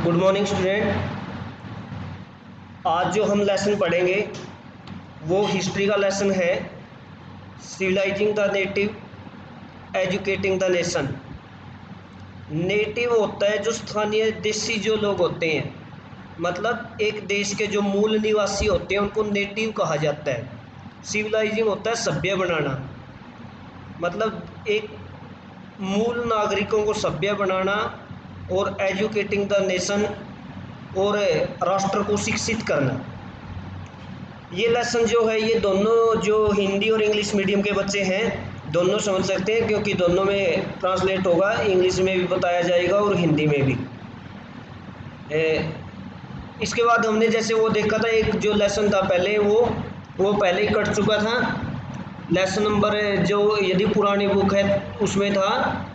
Good morning student. आज जो हम लेसन पढ़ेंगे वो हिस्ट्री का लेसन है, civilising the native, educating the nation. Native होता है जो स्थानीय देशी जो लोग होते हैं, मतलब एक देश के जो मूल निवासी होते हैं उनको नेटिव कहा जाता है। सिविलाइजिंग होता है सभ्य बनाना, मतलब एक मूल नागरिकों को सभ्य बनाना, और एजुकेटिंग द नेशन और राष्ट्र को शिक्षित करना। ये लेसन जो है ये दोनों जो हिंदी और इंग्लिश मीडियम के बच्चे हैं दोनों समझ सकते हैं, क्योंकि दोनों में ट्रांसलेट होगा, इंग्लिश में भी बताया जाएगा और हिंदी में भी। इसके बाद हमने जैसे वो देखा था, एक जो लेसन था पहले वो पहले ही कट चुका था। लेसन नंबर जो यदि पुरानी बुक है उसमें था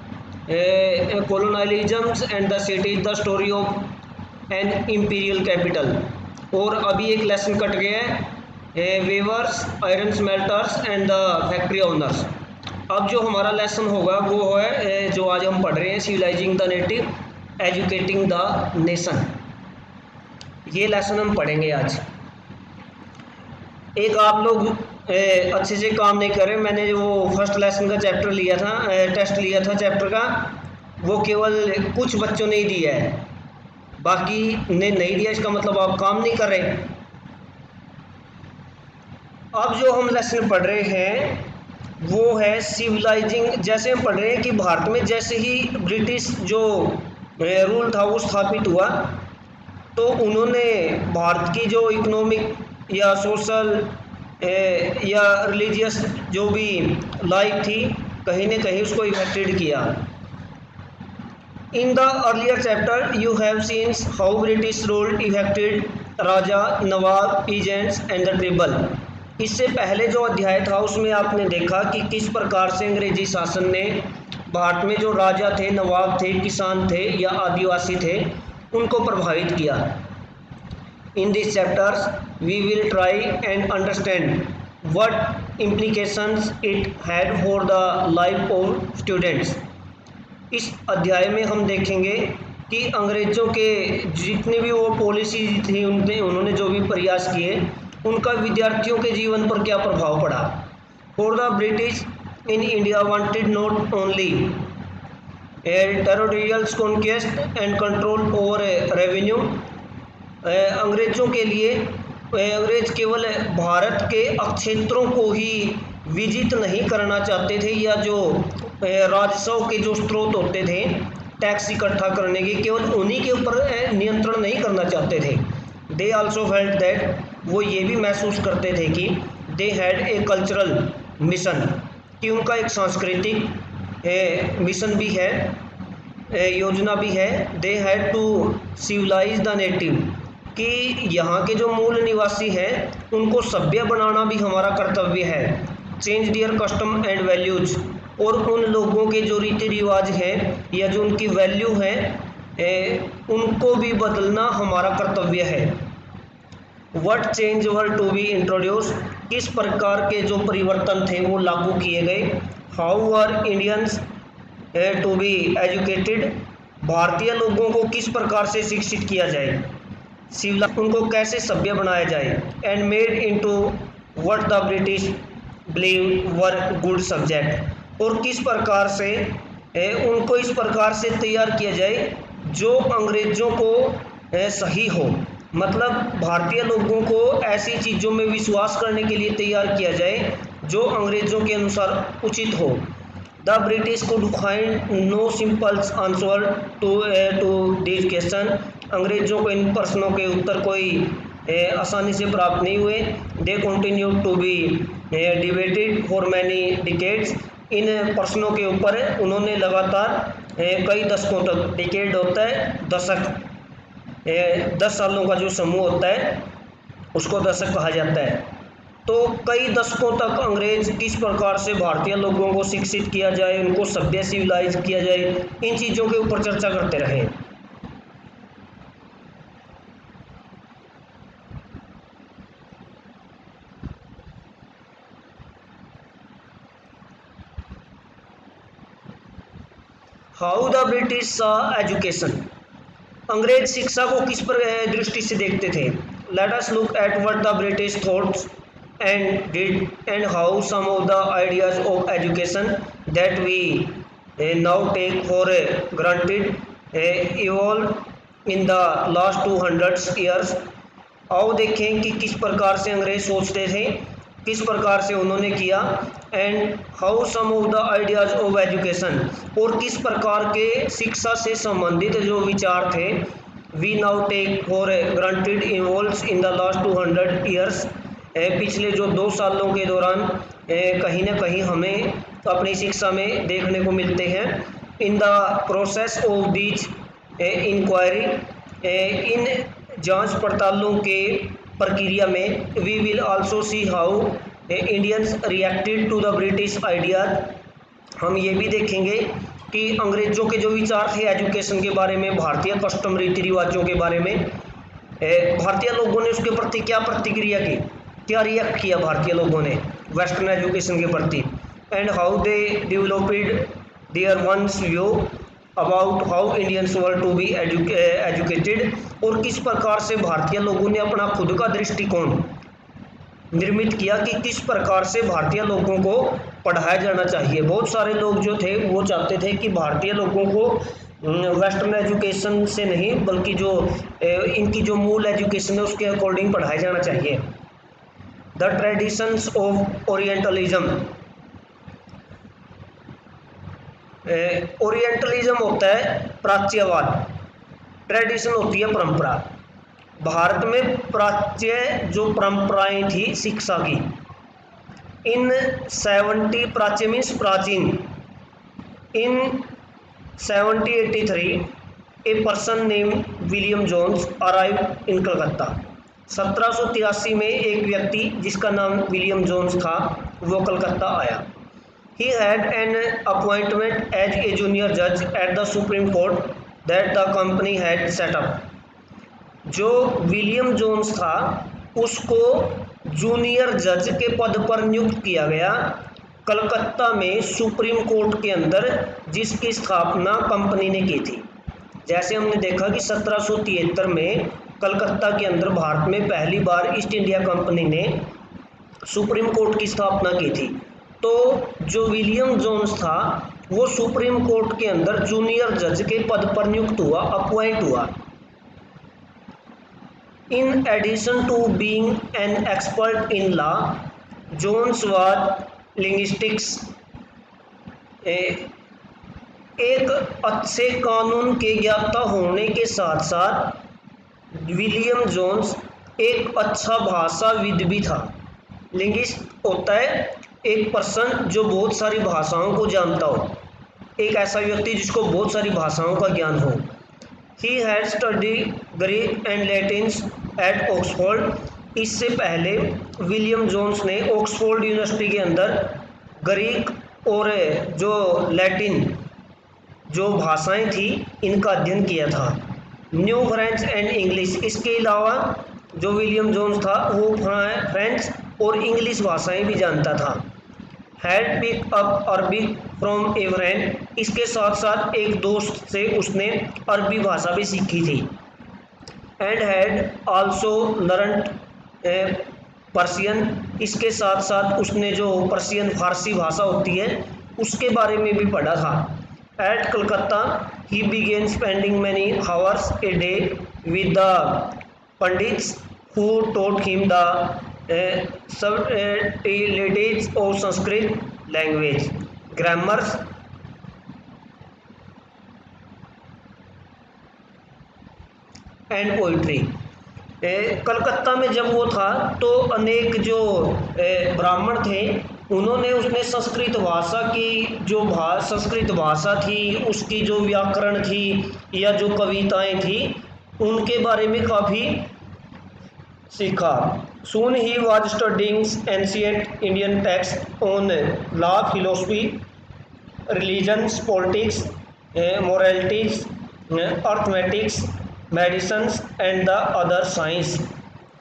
colonialism and the city, the story of an imperial capital. और अभी एक लेसन कट गया है, weavers, iron smelters and the factory owners. अब जो हमारा लेसन होगा वो है जो आज हम पढ़ रहे हैं, civilising the native, educating the nation. ये लेसन हम पढ़ेंगे आज। एक आप लोग अच्छे से काम नहीं कर रहे। मैंने वो फर्स्ट लेसन का चैप्टर लिया था, टेस्ट लिया था चैप्टर का, वो केवल कुछ बच्चों ने ही दिया है, बाकी ने नहीं दिया। इसका मतलब आप काम नहीं कर रहे। अब जो हम लेसन पढ़ रहे हैं वो है सिविलाइजिंग। जैसे हम पढ़ रहे हैं कि भारत में जैसे ही ब्रिटिश जो रूल था वो स्थापित हुआ, तो उन्होंने भारत की जो इकोनॉमिक या सोशल या रिलीजियस जो भी लाइफ थी कहीं न कहीं उसको इफेक्टेड किया। In the earlier chapter you have seen how British rule affected raja, nawab, peasants and the tribal. इससे पहले जो अध्याय था उसमें आपने देखा कि किस प्रकार से अंग्रेजी शासन ने भारत में जो राजा थे, नवाब थे, किसान थे या आदिवासी थे उनको प्रभावित किया। In this chapters we will try and understand what implications it had for the life of students. इस अध्याय में हम देखेंगे कि अंग्रेज़ों के जितने भी वो पॉलिसी थी उन्होंने जो भी प्रयास किए उनका विद्यार्थियों के जीवन पर क्या प्रभाव पड़ा। For the British in India wanted not only territorial conquest and control over revenue. अंग्रेज़ों के लिए अंग्रेज केवल भारत के क्षेत्रों को ही विजित नहीं करना चाहते थे, या जो राजस्व के जो स्रोत होते थे टैक्स इकट्ठा करने के, केवल उन्हीं के ऊपर नियंत्रण नहीं करना चाहते थे। दे आल्सो फेल्ट दैट, वो ये भी महसूस करते थे कि they had a cultural mission, कि उनका एक सांस्कृतिक मिशन भी है, योजना भी है। They had to civilise the native, कि यहाँ के जो मूल निवासी हैं उनको सभ्य बनाना भी हमारा कर्तव्य है। Change their custom and values, और उन लोगों के जो रीति रिवाज हैं या जो उनकी वैल्यू है उनको भी बदलना हमारा कर्तव्य है। What change were to be introduce, किस प्रकार के जो परिवर्तन थे वो लागू किए गए। How were Indians to be educated, भारतीय लोगों को किस प्रकार से शिक्षित किया जाए, उनको कैसे सभ्य बनाया जाए। And made into what the British believe were good subject, और किस प्रकार से उनको इस प्रकार से तैयार किया जाए जो अंग्रेज़ों को सही हो, मतलब भारतीय लोगों को ऐसी चीज़ों में विश्वास करने के लिए तैयार किया जाए जो अंग्रेज़ों के अनुसार उचित हो। The British could find no simple answer to this question, अंग्रेज़ों को इन प्रश्नों के उत्तर कोई आसानी से प्राप्त नहीं हुए। They continue to be debated for many decades, इन प्रश्नों के ऊपर उन्होंने लगातार कई दशकों तक, डिकेड होता है दशक, 10 सालों का जो समूह होता है उसको दशक कहा जाता है। तो कई दशकों तक अंग्रेज किस प्रकार से भारतीय लोगों को शिक्षित किया जाए, उनको सभ्य सिविलाइज किया जाए, इन चीज़ों के ऊपर चर्चा करते रहे। How the British saw education, अंग्रेज शिक्षा को किस पर दृष्टि से देखते थे? Let us look at what the British thoughts and did and how some of the ideas of education that we now take for granted evolve in the last 200 years. आओ देखें कि किस प्रकार से अंग्रेज सोचते थे, किस प्रकार से उन्होंने किया, and how some of the ideas of education, और किस प्रकार के शिक्षा से संबंधित जो विचार थे, we now take for granted evolves in the last 200 years, पिछले जो 2 सालों के दौरान कहीं ना कहीं हमें अपनी शिक्षा में देखने को मिलते हैं। In the process of these inquiry, इन जांच पड़तालों के प्रक्रिया में, we will also see how Indians reacted to the British ideas, हम ये भी देखेंगे कि अंग्रेज़ों के जो विचार थे एजुकेशन के बारे में, भारतीय कस्टम रीति रिवाजों के बारे में, भारतीय लोगों ने उसके प्रति क्या प्रतिक्रिया की, क्या रिएक्ट किया भारतीय लोगों ने वेस्टर्न एजुकेशन के प्रति, and how they developed their ones view about how Indians were to be educated, और किस प्रकार से भारतीय लोगों ने अपना खुद का दृष्टिकोण निर्मित किया कि किस प्रकार से भारतीय लोगों को पढ़ाया जाना चाहिए। बहुत सारे लोग जो थे वो चाहते थे कि भारतीय लोगों को वेस्टर्न एजुकेशन से नहीं बल्कि जो इनकी जो मूल एजुकेशन है उसके अकॉर्डिंग पढ़ाया जाना चाहिए। The traditions of orientalism, orientalism होता है प्राच्यवाद, ट्रेडिशन होती है परंपरा। भारत में प्राच्य जो परंपराएं थी शिक्षा की, इन 70 प्राच्य मीन्स प्राचीन, in 1783 a person name William Jones arrive in Calcutta. 1783 में एक व्यक्ति जिसका नाम विलियम जोन्स था वो कलकत्ता आया। He had an appointment as a junior judge at the Supreme Court that the company had set up. जो विलियम जोन्स था उसको जूनियर जज के पद पर नियुक्त किया गया कलकत्ता में सुप्रीम कोर्ट के अंदर, जिसकी स्थापना कंपनी ने की थी। जैसे हमने देखा कि 1773 में कलकत्ता के अंदर भारत में पहली बार ईस्ट इंडिया कंपनी ने सुप्रीम कोर्ट की स्थापना की थी, तो जो विलियम जोन्स था वो सुप्रीम कोर्ट के अंदर जूनियर जज के पद पर नियुक्त हुआ, अपॉइंट हुआ। In addition to being an expert in law, Jones was linguistics, एक अच्छे कानून के ज्ञाता होने के साथ साथ विलियम जोन्स एक अच्छा भाषाविद भी था। लिंग्विस्ट होता है एक पर्सन जो बहुत सारी भाषाओं को जानता हो, एक ऐसा व्यक्ति जिसको बहुत सारी भाषाओं का ज्ञान हो। He had study Greek and Latins at Oxford, इससे पहले विलियम जोन्स ने ऑक्सफोर्ड यूनिवर्सिटी के अंदर ग्रीक और जो लैटिन जो भाषाएं थी इनका अध्ययन किया था। न्यू फ्रेंच एंड इंग्लिश, इसके अलावा जो विलियम जोन्स था वो फ्रेंच और इंग्लिश भाषाएं भी जानता था। Had pick up Arabic from a friend, इसके साथ साथ एक दोस्त से उसने अरबी भाषा भी सीखी थी। And had also learned Persian, इसके साथ साथ उसने जो पर्शियन फारसी भाषा होती है उसके बारे में भी पढ़ा था। At Calcutta he began spending many hours a day with the pandits who taught him the subtleties of Sanskrit language, grammars and poetry। Calcutta में जब वो था तो अनेक जो ब्राह्मण थे उन्होंने उसने संस्कृत भाषा की जो संस्कृत भाषा थी उसकी जो व्याकरण थी या जो कविताएं थी उनके बारे में काफ़ी सीखा। Soon he was studying ancient Indian texts on law, philosophy, religions, politics, moralities, arithmetics, medicines and the other science।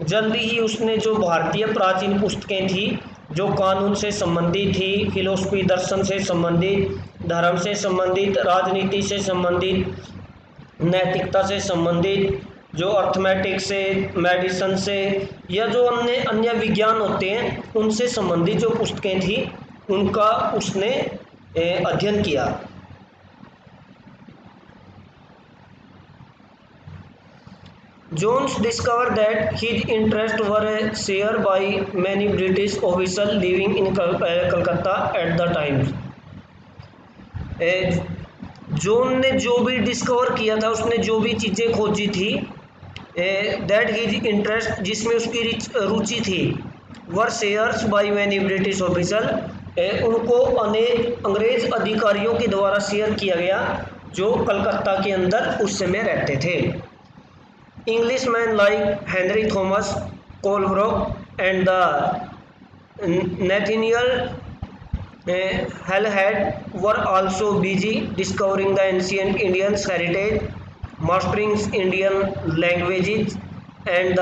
जल्दी ही उसने जो भारतीय प्राचीन पुस्तकें थी जो कानून से संबंधित थी, फिलोसफी दर्शन से संबंधित, धर्म से संबंधित, राजनीति से संबंधित नैतिकता से संबंधित, जो अर्थमेटिक्स से, मेडिसिन से, या जो अन्य अन्य विज्ञान होते हैं उनसे संबंधित जो पुस्तकें थी उनका उसने अध्ययन किया। Jones discovered that his interests were shared by many British officials living in Calcutta at the time. Zone ने जो भी डिस्कवर किया था, उसने जो भी चीज़ें खोजी थी, दैट हिज इंटरेस्ट, जिसमें उसकी रुचि थी, were shares by many British officer, उनको अनेक अंग्रेज अधिकारियों के द्वारा शेयर किया गया जो कलकत्ता के अंदर उस समय रहते थे। Englishmen like Henry Thomas Colebrook and Nathaniel Halhed were also busy discovering the ancient Indian heritage, mastering Indian languages, and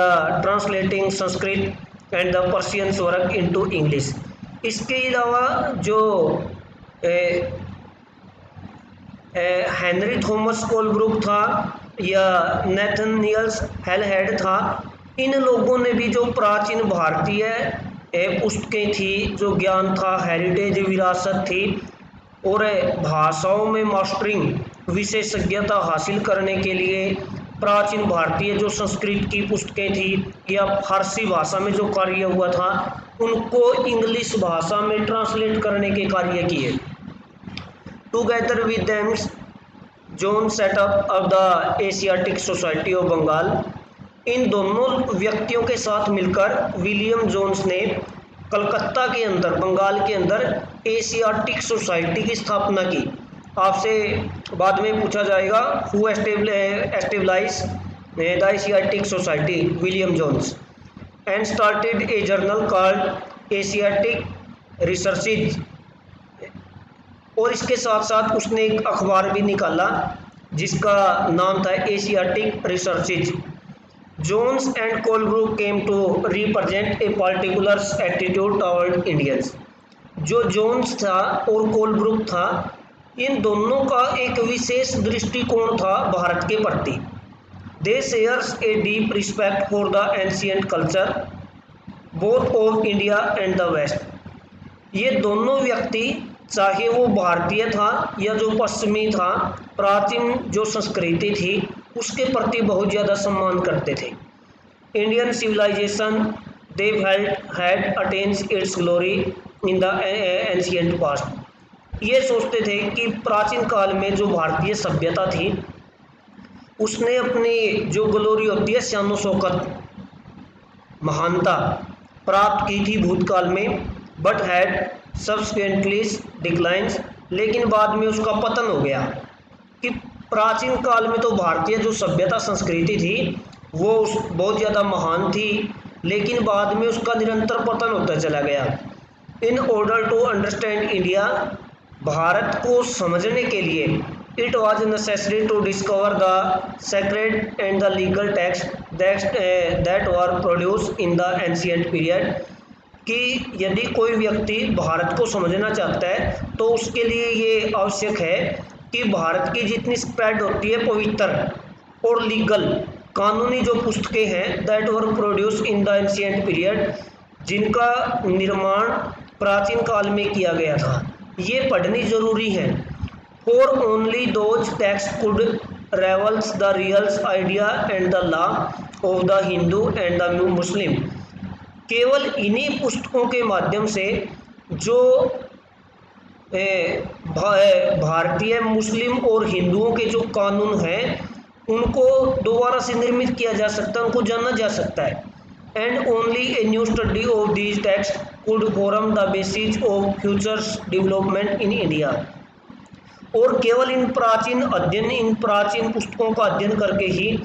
translating Sanskrit and the Persian work into English. इसके अलावा जो हेनरी थॉमस कोलब्रुक था या नेथनियल्स हेलहेड था, इन लोगों ने भी जो प्राचीन भारतीय पुस्तकें थी, जो ज्ञान था, हेरिटेज विरासत थी, और भाषाओं में मास्टरिंग विशेषज्ञता हासिल करने के लिए प्राचीन भारतीय जो संस्कृत की पुस्तकें थी या फारसी भाषा में जो कार्य हुआ था उनको इंग्लिश भाषा में ट्रांसलेट करने के कार्य किए। Together with them Jones set up of the Asiatic Society of Bengal. इन दोनों व्यक्तियों के साथ मिलकर विलियम जोन्स ने कलकत्ता के अंदर, बंगाल के अंदर एशियाटिक सोसाइटी की स्थापना की। आपसे बाद में पूछा जाएगा who establish the Asiatic Society, William Jones, and started a journal called Asiatic Researches. और इसके साथ साथ उसने एक अखबार भी निकाला जिसका नाम था Asiatic Researches. Jones and Colebrooke came to represent a particular attitude toward Indians. जो जोन्स था और कोलब्रुक था, इन दोनों का एक विशेष दृष्टिकोण था भारत के प्रति। They shares a deep respect for the ancient culture both of India and the west. ये दोनों व्यक्ति, चाहे वो भारतीय था या जो पश्चिमी था, प्राचीन जो संस्कृति थी उसके प्रति बहुत ज़्यादा सम्मान करते थे। Indian civilisation they felt had attend its glory in the ancient past. ये सोचते थे कि प्राचीन काल में जो भारतीय सभ्यता थी उसने अपनी जो ग्लोरी होती है, शानो शौकत, महानता प्राप्त की थी भूतकाल में, बट हैड सब्सिक्वेंटली डिक्लाइंस, लेकिन बाद में उसका पतन हो गया। कि प्राचीन काल में तो भारतीय जो सभ्यता संस्कृति थी वो बहुत ज़्यादा महान थी, लेकिन बाद में उसका निरंतर पतन होता चला गया। In order to understand India, Bharat को समझने के लिए, it was necessary to discover the sacred and the legal text that were produce in the ancient period. कि यदि कोई व्यक्ति भारत को समझना चाहता है तो उसके लिए ये आवश्यक है कि भारत की जितनी स्प्रेड होती है पवित्र और लीगल कानूनी जो पुस्तकें हैं, that were produce in the ancient period, जिनका निर्माण प्राचीन काल में किया गया था, ये पढ़नी जरूरी है। For only those text could reveals the real idea and the law of the Hindu and the Muslim. केवल इन्हीं पुस्तकों के माध्यम से जो भारतीय, मुस्लिम और हिंदुओं के जो कानून हैं उनको दोबारा से निर्मित किया जा सकता है, उनको जाना जा सकता है। And only a new study of these text could form the basis of futures development in India. और केवल इन प्राचीन पुस्तकों का अध्ययन करके ही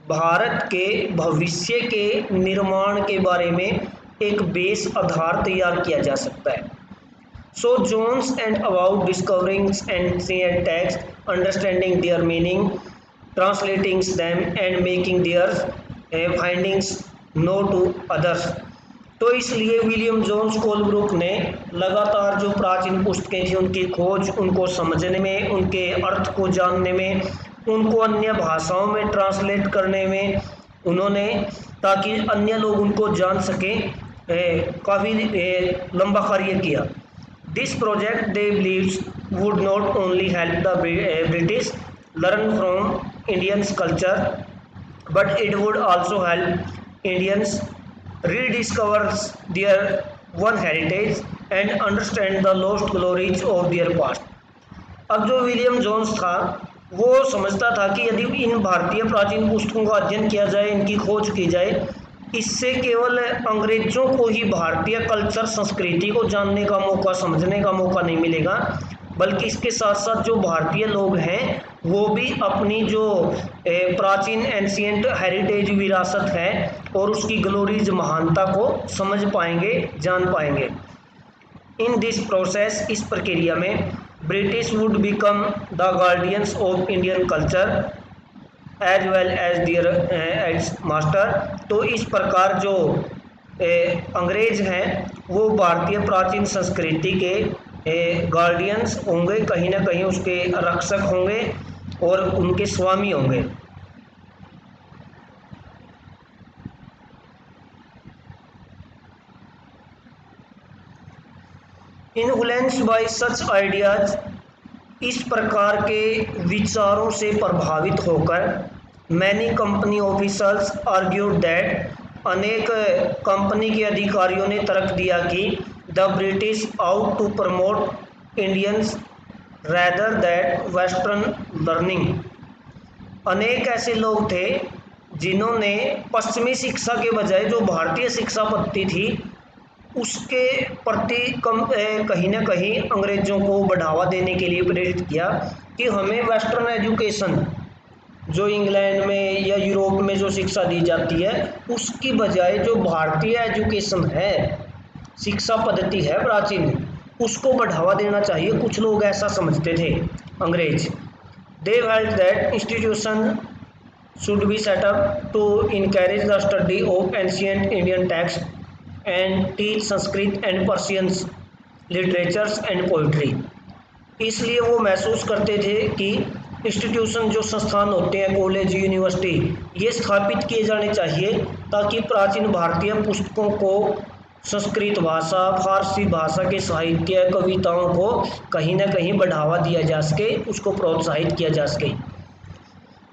भारत के भविष्य के निर्माण के बारे में एक बेस आधार तैयार किया जा सकता है। So Jones and about discovering ancient text, understanding their meaning, translating them and making their findings known to others. तो इसलिए विलियम जोन्स कोलब्रुक ने लगातार जो प्राचीन पुस्तकें थी उनकी खोज, उनको समझने में, उनके अर्थ को जानने में उनको अन्य भाषाओं में ट्रांसलेट करने में उन्होंने, ताकि अन्य लोग उनको जान सकें, काफ़ी लंबा कार्य किया। This project they believes would not only help the British learn from Indians culture but it would also help Indians rediscover their one heritage and understand the lost glories of their past। अब जो William Jones था वो समझता था कि यदि इन भारतीय प्राचीन पुस्तकों का अध्ययन किया जाए, इनकी खोज की जाए, इससे केवल अंग्रेजों को ही भारतीय कल्चर संस्कृति को जानने का मौका, समझने का मौका नहीं मिलेगा, बल्कि इसके साथ साथ जो भारतीय लोग हैं वो भी अपनी जो प्राचीन एंशिएंट हेरिटेज विरासत है और उसकी ग्लोरीज महानता को समझ पाएंगे, जान पाएंगे। इन दिस प्रोसेस, इस प्रक्रिया में British would become the guardians of Indian culture as well as their as master. तो इस प्रकार जो अंग्रेज हैं वो भारतीय प्राचीन संस्कृति के गार्डियंस होंगे, कहीं ना कहीं उसके रक्षक होंगे और उनके स्वामी होंगे। इन्फ्लुएंस बाय सच आइडियाज, इस प्रकार के विचारों से प्रभावित होकर many company officers argued that, अनेक कंपनी के अधिकारियों ने तर्क दिया कि the British out to promote Indians rather that western learning. अनेक ऐसे लोग थे जिन्होंने पश्चिमी शिक्षा के बजाय जो भारतीय शिक्षा पद्धति थी उसके प्रति कहीं ना कहीं अंग्रेज़ों को बढ़ावा देने के लिए प्रेरित किया कि हमें वेस्टर्न एजुकेशन, जो इंग्लैंड में या यूरोप में जो शिक्षा दी जाती है उसकी बजाय जो भारतीय एजुकेशन है, शिक्षा पद्धति है प्राचीन, उसको बढ़ावा देना चाहिए। कुछ लोग ऐसा समझते थे अंग्रेज। They felt that institution should be set up to encourage the study of ancient Indian text and teach Sanskrit and Persians literatures and poetry. इसलिए वो महसूस करते थे कि इंस्टीट्यूशन, जो संस्थान होते हैं, कॉलेज, यूनिवर्सिटी, ये स्थापित किए जाने चाहिए ताकि प्राचीन भारतीय पुस्तकों को, संस्कृत भाषा, फारसी भाषा के साहित्य, कविताओं को कहीं ना कहीं बढ़ावा दिया जा सके, उसको प्रोत्साहित किया जा सके।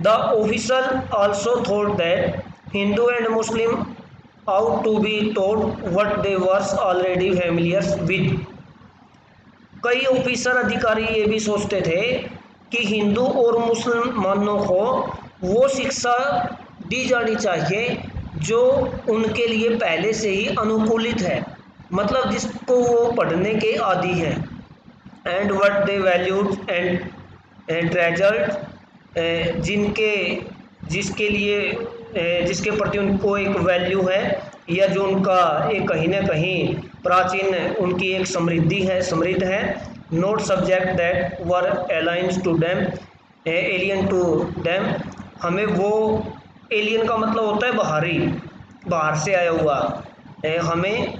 The officer also thought that Hindu and Muslim ought to be taught what they were already familiar with. कई ऑफिसर अधिकारी ये भी सोचते थे कि हिंदू और मुसलमानों को वो शिक्षा दी जानी चाहिए जो उनके लिए पहले से ही अनुकूलित है, मतलब जिसको वो पढ़ने के आदी हैं। And what they valued and treasured, जिसके प्रति उनको एक वैल्यू है या जो उनका एक कहीं ना कहीं प्राचीन उनकी एक समृद्ध है। Not subject that were aliens to them, alien to them. हमें वो, एलियन का मतलब होता है बाहर से आया हुआ, हमें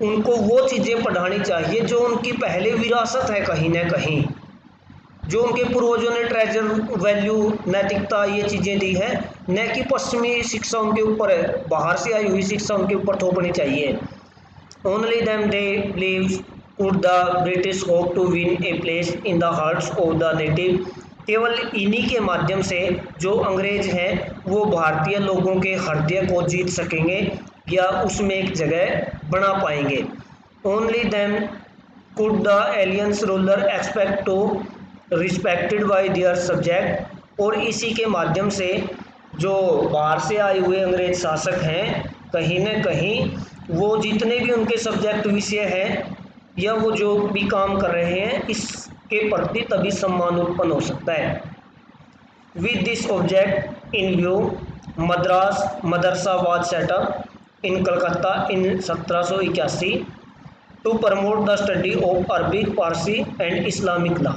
उनको वो चीज़ें पढ़ानी चाहिए जो उनकी पहले विरासत है, कहीं ना कहीं जो उनके पूर्वजों ने ट्रेजर, वैल्यू, नैतिकता, ये चीज़ें दी है, न कि पश्चिमी शिक्षा उनके ऊपर, बाहर से आई हुई शिक्षा उनके ऊपर थोपनी चाहिए। Only them they believes could the British hope to win a place in the hearts of the native. केवल इन्हीं के माध्यम से जो अंग्रेज हैं वो भारतीय लोगों के हृदय को जीत सकेंगे या उसमें एक जगह बना पाएंगे। Only them could the aliens ruler expect to respected by their subject. और इसी के माध्यम से जो बाहर से आए हुए अंग्रेज शासक हैं, कहीं न कहीं वो जितने भी उनके सब्जेक्ट विषय हैं या वो जो भी काम कर रहे हैं, इसके प्रति तभी सम्मान उत्पन्न हो सकता है। With this object in view, Madras madrasa was set up in Calcutta in 1781 to promote the study of Arabic, Parsi and Islamic law.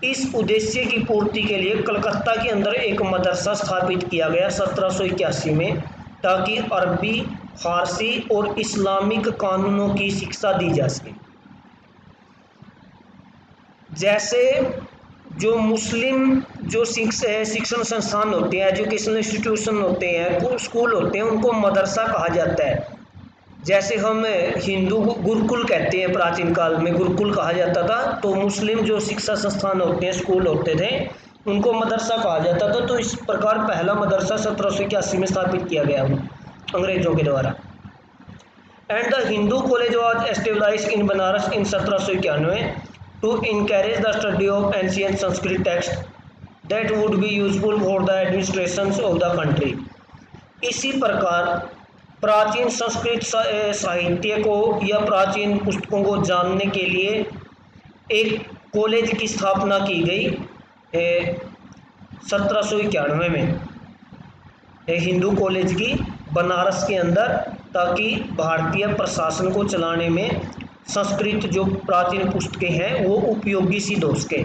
इस उद्देश्य की पूर्ति के लिए कलकत्ता के अंदर एक मदरसा स्थापित किया गया 1781 में, ताकि अरबी, फारसी और इस्लामिक कानूनों की शिक्षा दी जा सके। जैसे जो मुस्लिम जो शिक्षण संस्थान होते हैं, एजुकेशनल इंस्टीट्यूशन होते हैं, स्कूल होते हैं, उनको मदरसा कहा जाता है। जैसे हम हिंदू गुरुकुल कहते हैं, प्राचीन काल में गुरुकुल कहा जाता था, तो मुस्लिम जो शिक्षा संस्थान होते हैं, स्कूल होते थे, उनको मदरसा कहा जाता था। तो इस प्रकार पहला मदरसा 1781 में स्थापित किया गया अंग्रेजों के द्वारा। And the Hindu college was established in Banaras in 1791 to encourage the study of ancient Sanskrit text that would be useful for the administrations of the country। इसी प्रकार प्राचीन संस्कृत साहित्य को या प्राचीन पुस्तकों को जानने के लिए एक कॉलेज की स्थापना की गई 1791 में, हिंदू कॉलेज की बनारस के अंदर, ताकि भारतीय प्रशासन को चलाने में संस्कृत जो प्राचीन पुस्तकें हैं वो उपयोगी सिद्ध हो सके।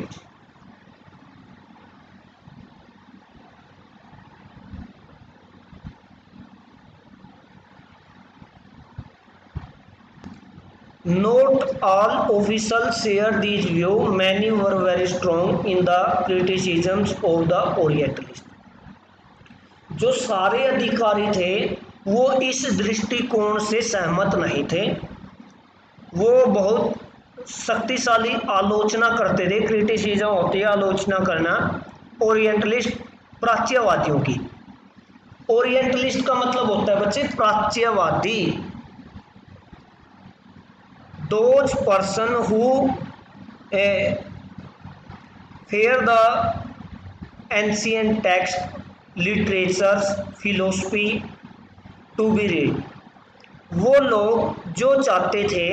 Not all officials share this view. Many were very strong in the criticisms of the Orientalists। जो सारे अधिकारी थे वो इस दृष्टिकोण से सहमत नहीं थे, वो बहुत शक्तिशाली आलोचना करते थे। क्रिटिसिज्म होती है आलोचना करना, ओरिएंटलिस्ट प्राच्यवादियों की। ओरिएंटलिस्ट का मतलब होता है बच्चे प्राच्यवादी। Those person who fear the ancient text, literatures, philosophy to be read। वो लोग जो चाहते थे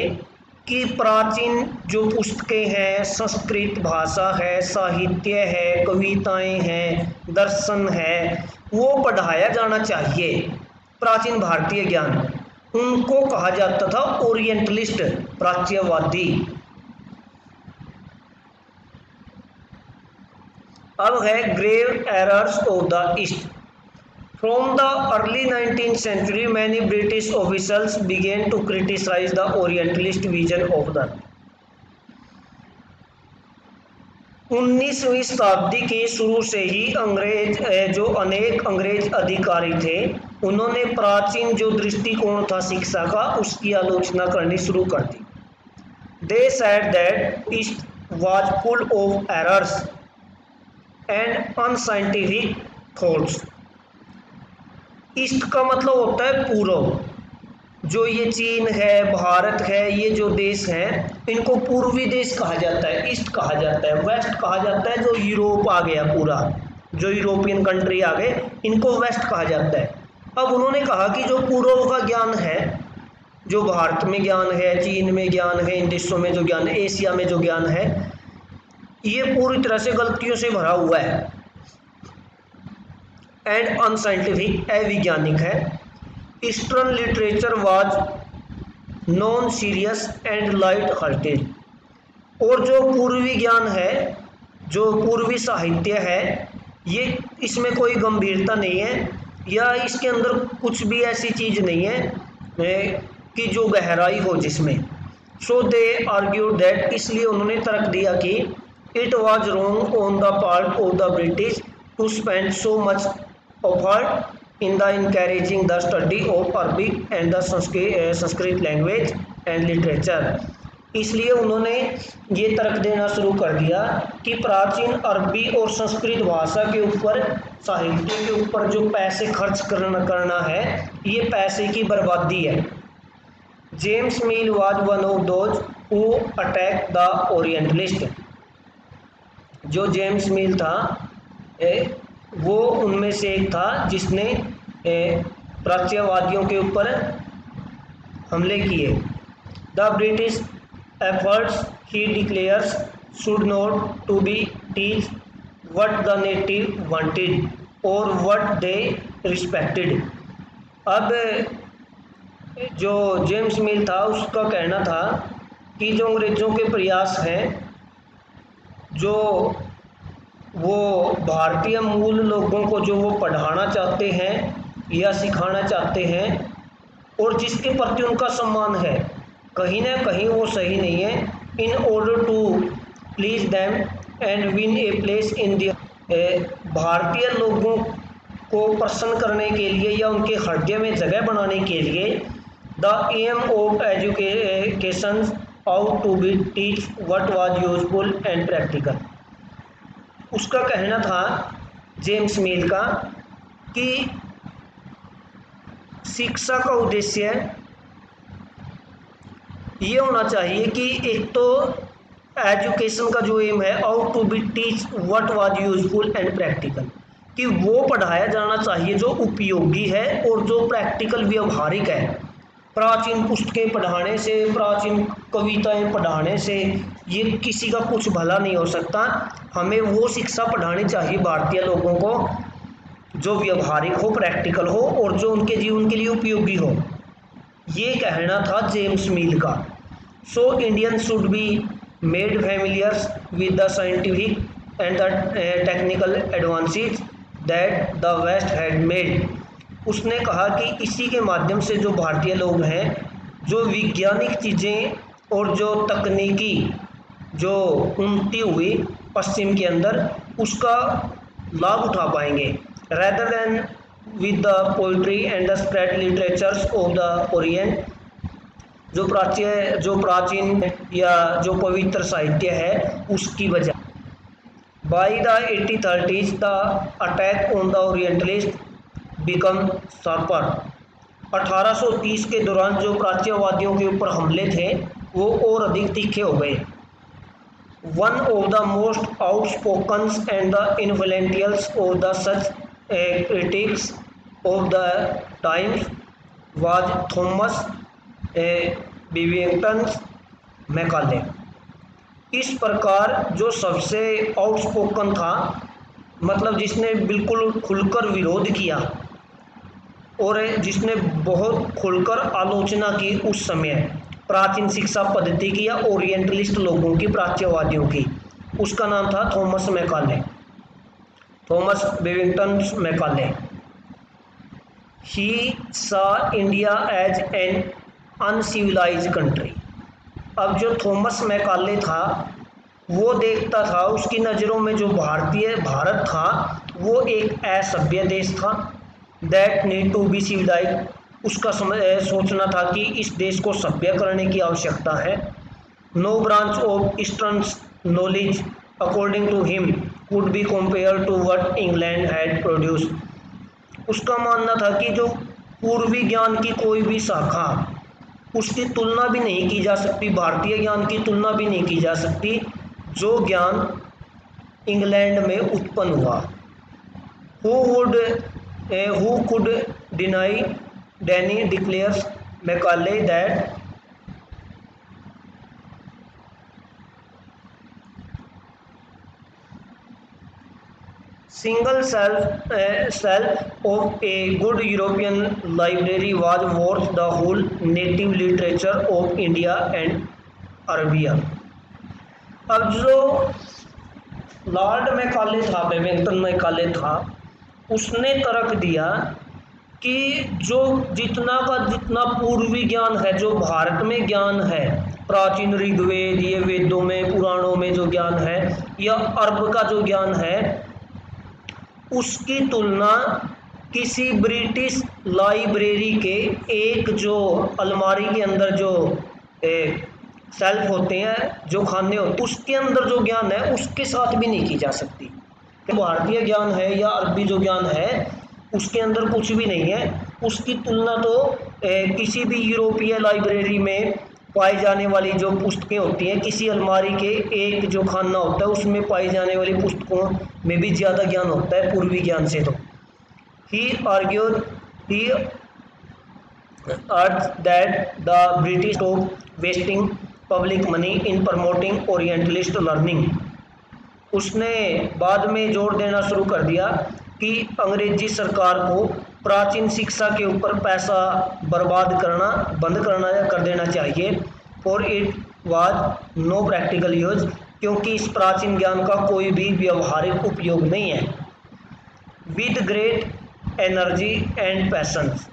कि प्राचीन जो पुस्तकें हैं, संस्कृत भाषा है, साहित्य है, कविताएं हैं, दर्शन है, वो पढ़ाया जाना चाहिए, प्राचीन भारतीय ज्ञान, उनको कहा जाता था ओरिएंटलिस्ट, प्राच्यवादी। अब है grave errors of the East. From the early 19th century, many British officials began to criticize the Orientalist vision of the। 19वीं शताब्दी के शुरू से ही अनेक अंग्रेज अधिकारी थे, उन्होंने प्राचीन जो दृष्टिकोण था शिक्षा का, उसकी आलोचना करनी शुरू कर दी। They said that East was full of errors and unscientific thoughts। East का मतलब होता है पूर्व। जो ये चीन है, भारत है, ये जो देश हैं, इनको पूर्वी देश कहा जाता है, ईस्ट कहा जाता है। वेस्ट कहा जाता है जो यूरोप आ गया, पूरा जो यूरोपियन कंट्री आ गए, इनको वेस्ट कहा जाता है। अब उन्होंने कहा कि जो पूर्व का ज्ञान है, जो भारत में ज्ञान है, चीन में ज्ञान है, इन देशों में जो ज्ञान है, एशिया में जो ज्ञान है, ये पूरी तरह से गलतियों से भरा हुआ है एंड अनसाइंटिफिक, अवैज्ञानिक है। Eastern literature was non serious and light hearted. और जो पूर्वी ज्ञान है, जो पूर्वी साहित्य है, ये इसमें कोई गंभीरता नहीं है, या इसके अंदर कुछ भी ऐसी चीज़ नहीं है कि जो गहराई हो जिसमें। सो दे आर्ग्यू दैट, इसलिए उन्होंने तर्क दिया कि it was wrong on the part of the British to spend so much effort in the encouraging the study of Arabic and the Sanskrit language and literature। इसलिए उन्होंने ये तर्क देना शुरू कर दिया कि प्राचीन अरबी और संस्कृत भाषा के ऊपर, साहित्य के ऊपर जो पैसे खर्च करना है, ये पैसे की बर्बादी है। James mill was one of those who attack the orientalist. जो जेम्स मिल था वो उनमें से एक था जिसने प्राच्यवादियों के ऊपर हमले किए। The British efforts he declares should not to be teach what the native wanted और व्हाट दे रिस्पेक्टेड। अब जो जेम्स मिल था उसका कहना था कि जो अंग्रेज़ों के प्रयास हैं, जो वो भारतीय मूल लोगों को जो वो पढ़ाना चाहते हैं या सिखाना चाहते हैं और जिसके प्रति उनका सम्मान है, कहीं ना कहीं वो सही नहीं है। In order to please them and win a place in the, भारतीय लोगों को प्रसन्न करने के लिए या उनके हृदय में जगह बनाने के लिए the aim of education how to be teach what was useful and practical. उसका कहना था जेम्स मिल का कि शिक्षा का उद्देश्य ये होना चाहिए कि एक तो एजुकेशन का जो एम है how to be teach what was useful and practical, कि वो पढ़ाया जाना चाहिए जो उपयोगी है और जो प्रैक्टिकल व्यवहारिक है। प्राचीन पुस्तकें पढ़ाने से, प्राचीन कविताएं पढ़ाने से ये किसी का कुछ भला नहीं हो सकता। हमें वो शिक्षा पढ़ानी चाहिए भारतीय लोगों को जो व्यवहारिक हो, प्रैक्टिकल हो और जो उनके जीवन के लिए उपयोगी हो। ये कहना था जेम्स मिल का। So Indian should be made familiar with the scientific and the technical advances that the West had made. उसने कहा कि इसी के माध्यम से जो भारतीय लोग हैं जो वैज्ञानिक चीज़ें और जो तकनीकी जो उन्नति हुई पश्चिम के अंदर उसका लाभ उठा पाएंगे। Rather than with the poetry and the spread literatures of the Orient, जो प्राचीन या जो पवित्र साहित्य है उसकी वजह। By the 1830s the attack on the orientalist become sharper. 1830 के दौरान जो प्राच्यवादियों के ऊपर हमले थे वो और अधिक तीखे हो गए। One of the most outspoken and the influentials of the such critics of the times was Thomas Babington Macaulay. इस प्रकार जो सबसे आउटस्पोकन था, मतलब जिसने बिल्कुल खुलकर विरोध किया और जिसने बहुत खुलकर आलोचना की उस समय प्राचीन शिक्षा पद्धति की या ओरिएंटलिस्ट लोगों की, प्राच्यवादियों की, उसका नाम था Thomas Macaulay, Thomas Babington Macaulay. He saw India as an uncivilized country. अब जो थॉमस मैकाले था वो देखता था, उसकी नज़रों में जो भारत था वो एक असभ्य देश था। That need to be civilized. उसका सोचना था कि इस देश को सभ्य करने की आवश्यकता है। No branch of Eastern knowledge according to him could be compare to what England had produced. उसका मानना था कि जो पूर्वी ज्ञान की कोई भी शाखा उसकी तुलना भी नहीं की जा सकती, भारतीय ज्ञान की तुलना भी नहीं की जा सकती जो ज्ञान इंग्लैंड में उत्पन्न हुआ। Who could deny? Danny declares Macaulay that single shelf of a good European library was worth the whole native literature of India and Arabia। अब जो लॉर्ड मैकाले था, विविंगटन मैकाले था, उसने तर्क दिया कि जो जितना का जितना पूर्वी ज्ञान है, जो भारत में ज्ञान है, प्राचीन ऋग्वेद, ये वेदों में, पुराणों में जो ज्ञान है, या अरब का जो ज्ञान है, उसकी तुलना किसी ब्रिटिश लाइब्रेरी के एक जो अलमारी के अंदर जो सेल्फ होते हैं, जो खाने होते, उसके अंदर जो ज्ञान है उसके साथ भी नहीं की जा सकती। भारतीय ज्ञान है या अरबी जो ज्ञान है उसके अंदर कुछ भी नहीं है। उसकी तुलना तो किसी भी यूरोपीय लाइब्रेरी में पाई जाने वाली जो पुस्तकें होती हैं, किसी अलमारी के एक जो खाना होता है उसमें पाई जाने वाली पुस्तकों में भी ज़्यादा ज्ञान होता है पूर्वी ज्ञान से। तो he argued that the British stop wasting public money in promoting orientalist learning. उसने बाद में जोर देना शुरू कर दिया कि अंग्रेजी सरकार को प्राचीन शिक्षा के ऊपर पैसा बर्बाद करना बंद करना या कर देना चाहिए। For it was no practical use, क्योंकि इस प्राचीन ज्ञान का कोई भी व्यवहारिक उपयोग नहीं है। With great energy and patience,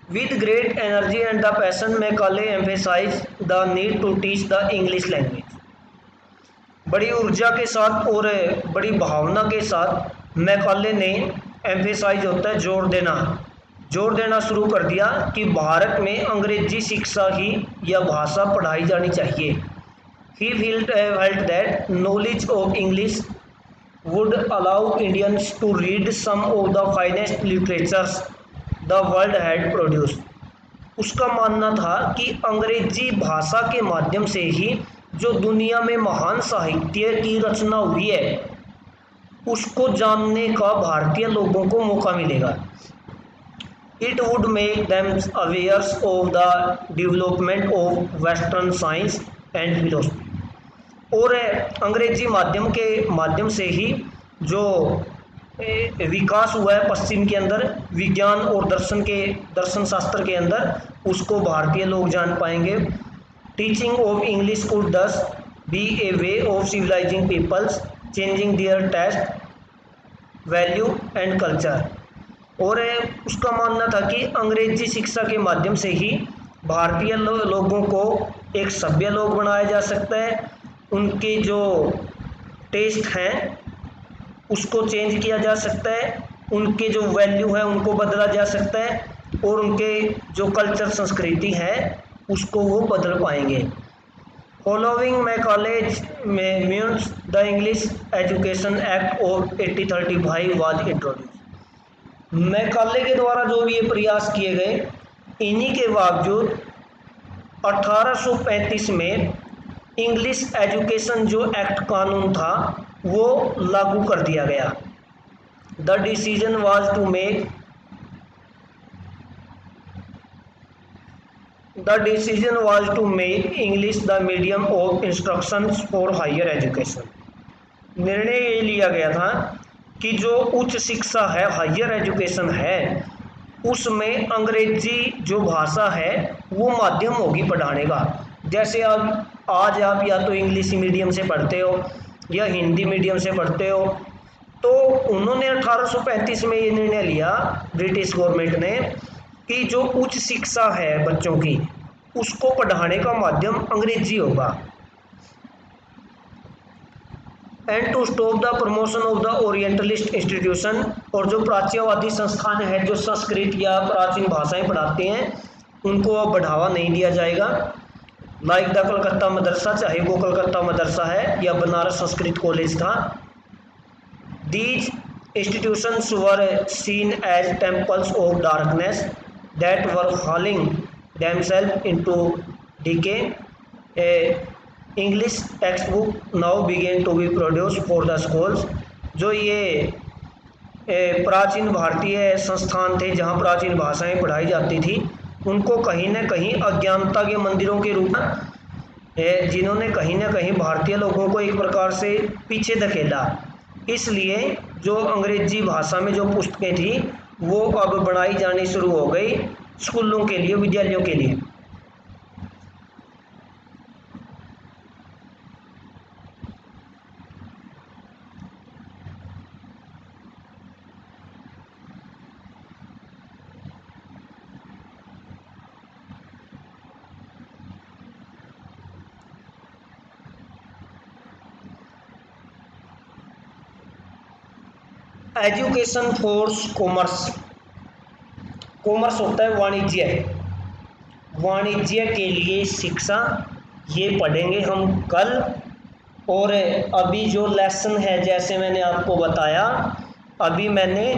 With great energy and the passion, Macaulay emphasized the need to teach the English language. बड़ी ऊर्जा के साथ और बड़ी भावना के साथ मैकॉले ने एम्फेसाइज होता है जोर देना शुरू कर दिया कि भारत में अंग्रेजी शिक्षा ही या भाषा पढ़ाई जानी चाहिए. He felt that knowledge of English would allow Indians to read some of the finest literatures the world had produced. उसका मानना था कि अंग्रेजी भाषा के माध्यम से ही जो दुनिया में महान साहित्य की रचना हुई है उसको जानने का भारतीय लोगों को मौका मिलेगा. It would make them aware of the development of Western science and philosophy. और अंग्रेजी माध्यम से ही जो विकास हुआ है पश्चिम के अंदर विज्ञान और दर्शन शास्त्र के अंदर उसको भारतीय लोग जान पाएंगे. Teaching of English could thus be a way of civilizing peoples, changing their taste value and culture. और उसका मानना था कि अंग्रेजी शिक्षा के माध्यम से ही भारतीय लोगों को एक सभ्य लोग बनाया जा सकता है, उनके जो टेस्ट हैं उसको चेंज किया जा सकता है, उनके जो वैल्यू है उनको बदला जा सकता है और उनके जो कल्चर संस्कृति है उसको वो बदल पाएंगे. Following Macaulay's means the English Education Act of 1835 was introduce. Macaulay के द्वारा जो ये प्रयास किए गए इन्हीं के बावजूद 1835 में इंग्लिश एजुकेशन जो एक्ट कानून था वो लागू कर दिया गया. The decision was to make English the medium of instruction for higher education. निर्णय ये लिया गया था कि जो उच्च शिक्षा है हायर एजुकेशन है उसमें अंग्रेजी जो भाषा है वो माध्यम होगी पढ़ाने का. जैसे आज आप या तो इंग्लिश मीडियम से पढ़ते हो या हिंदी मीडियम से पढ़ते हो, तो उन्होंने 1835 में ये निर्णय लिया ब्रिटिश गवर्नमेंट ने कि जो उच्च शिक्षा है बच्चों की उसको पढ़ाने का माध्यम अंग्रेजी होगा. And to stop the promotion of the orientalist institution. और जो प्राच्यवादी संस्थान है जो संस्कृत या प्राचीन भाषाएं पढ़ाते हैं उनको अब बढ़ावा नहीं दिया जाएगा. लाइक द कलकत्ता मदरसा, चाहे वो कलकत्ता मदरसा है या बनारस संस्कृत कॉलेज था. These institutions were seen as temples of darkness that were falling themself into decay. English text book now began to be produce for the schools. जो ये प्राचीन भारतीय संस्थान थे जहाँ प्राचीन भाषाएं पढ़ाई जाती थी उनको कहीं न कहीं अज्ञानता के मंदिरों के रूप में जिन्होंने कहीं न कहीं भारतीय लोगों को एक प्रकार से पीछे धकेला. इसलिए जो अंग्रेजी भाषा में जो पुस्तकें थी वो अब बनाई जानी शुरू हो गई स्कूलों के लिए, विद्यालयों के लिए. Education for commerce. कॉमर्स होता है वाणिज्य के लिए शिक्षा. ये पढ़ेंगे हम कल. और अभी जो लेसन है जैसे मैंने आपको बताया, अभी मैंने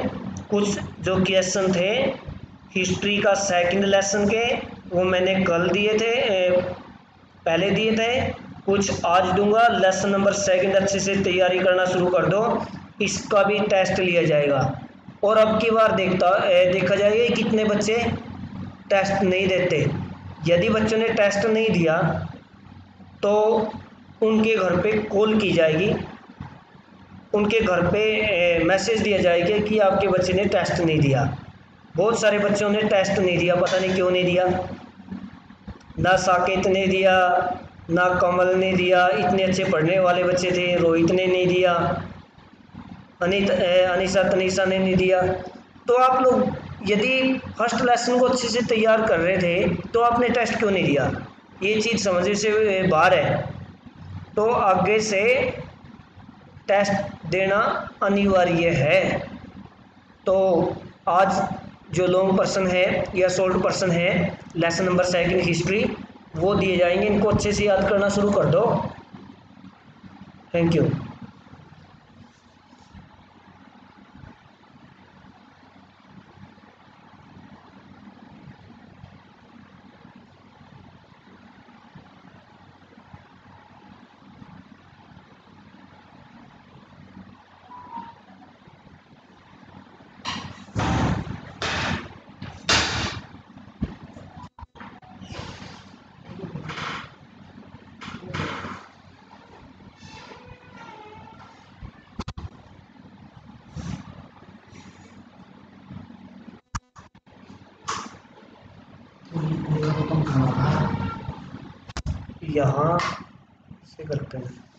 कुछ जो क्वेश्चन थे हिस्ट्री का सेकंड लेसन के वो मैंने कल दिए थे, पहले दिए थे, कुछ आज दूंगा. लेसन नंबर सेकंड अच्छे से तैयारी करना शुरू कर दो, इसका भी टेस्ट लिया जाएगा. और अब की बार देखा जाएगा कितने बच्चे टेस्ट नहीं देते. यदि बच्चों ने टेस्ट नहीं दिया तो उनके घर पे कॉल की जाएगी, उनके घर पे मैसेज दिया जाएगा कि आपके बच्चे ने टेस्ट नहीं दिया. बहुत सारे बच्चों ने टेस्ट नहीं दिया, पता नहीं क्यों नहीं दिया. ना साकेत ने दिया, ना कमल ने दिया, इतने अच्छे पढ़ने वाले बच्चे थे. रोहित ने नहीं दिया, अनिशा तनीषा ने नहीं दिया. तो आप लोग यदि फर्स्ट लेसन को अच्छे से तैयार कर रहे थे तो आपने टेस्ट क्यों नहीं दिया? ये चीज़ समझने से बाहर है। तो आगे से टेस्ट देना अनिवार्य है। तो आज जो लॉन्ग पर्सन है या शॉर्ट पर्सन है, लेसन नंबर 2 हिस्ट्री, वो दिए जाएंगे। इनको अच्छे से याद करना शुरू कर दो। Thank you. यहाँ से करते हैं।